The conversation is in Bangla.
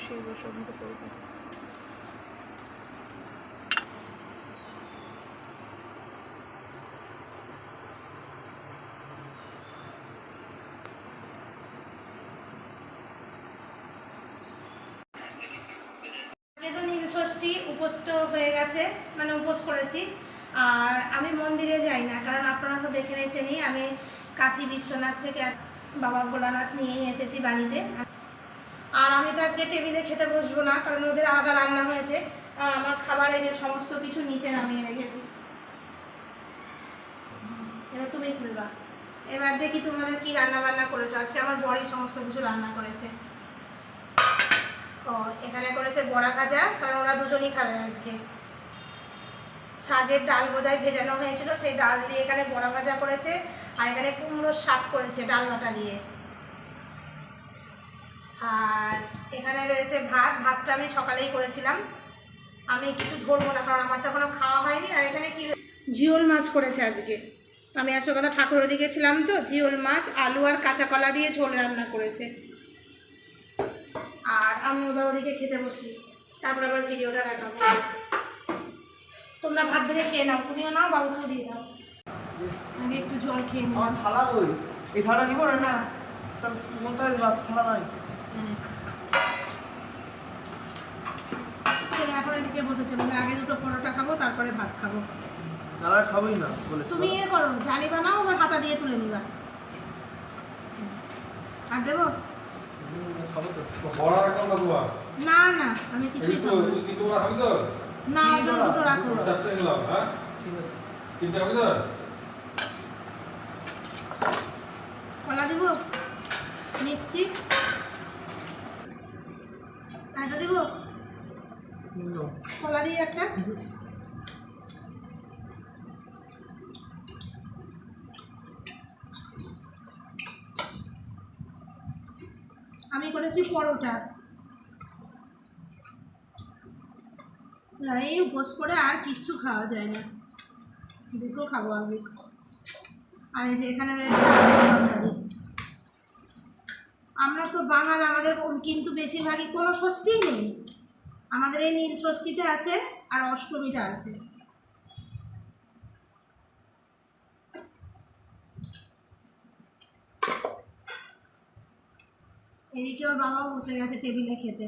শিব সন্ধ করবো। ষষ্ঠী উপোস তো হয়ে গেছে, মানে উপোস করেছি। আর আমি মন্দিরে যাই না, কারণ আপনারা তো দেখে নিয়েছেনই আমি কাশী বিশ্বনাথ থেকে বাবা ভোলানাথ নিয়ে এসেছি বাড়িতে। আর আমি তো আজকে টেবিলে খেতে বসবো না, কারণ ওদের আলাদা রান্না হয়েছে। আর আমার খাবারে যে সমস্ত কিছু নিচে নামিয়ে রেখেছি। এবার তুমি খুলবা। এবার দেখি তোমাদের কি রান্না বান্না করেছো। আজকে আমার বড়ই সমস্ত কিছু রান্না করেছে। ও এখানে করেছে বড়া ভাজা, কারণ ওরা দুজনই খাবে আজকে। শাকের ডাল বোধহয় ভেজানো হয়েছিল, সেই ডাল দিয়ে এখানে বড়া ভাজা করেছে। আর এখানে কুমড়োর শাক করেছে ডাল বাটা দিয়ে। আর এখানে রয়েছে ভাতটা আমি সকালেই করেছিলাম। আমি কিছু ধরবো না, কারণ আমার তো এখনো খাওয়া হয়নি। আর এখানে কি জিওল মাছ করেছে আজকে। আমি আসলে কথা ঠাকুর ওদিকে ছিলাম তো, জিওল মাছ আলু আর কাঁচা কলা দিয়ে ঝোল রান্না করেছে। আর আমি ওবার ওদিকে খেতে বসি, তারপর আবার ভিডিওটা দেখাবো। তোমরা ভাত বেড়ে খেয়ে নাও, তুমিও নাও, বাবুকেও দিয়ে দাও। আগে একটু জল খেয়ে নাও। আমার থালা কই? এই থালা নিব না? না তাহলে কোনটায় রাত থালা নাই? এখন এদিকে বসেছে, বলে আগে দুটো পরোটা খাবো, তারপরে ভাত খাবো। তারা খাবোই না বলে তুমি ইয়ে করো, জানি বানাও, আবার হাতা দিয়ে তুলে নিবা। আর দেবো? খাবো তো। বড়া রাখলাম না তোমার? না না, আমি কিছুই খাবো না। কিন্তু বড়া খাবি তো? না, ওর জন্য দুটো রাখো। চারটে নিলাম, হ্যাঁ? ঠিক আছে। তিনটে খাবি তো? কলা দিব, মিষ্টি একটা দিব, কলা দিয়ে একটা। আমি করেছি পরোটা। এই উপোস করে আর কিচ্ছু খাওয়া যায় না, দুটো খাবো আগে। আর এই যে এখানে রয়েছে তরকারি। আমরা তো বাঙাল, আমাদের কিন্তু বেশিরভাগই কোনো ষষ্ঠী নেই। আমাদের এই নীল ষষ্ঠীটা আছে আর অষ্টমীটা আছে। এদিকে ওর বাবাও বসে গেছে টেবিলে খেতে।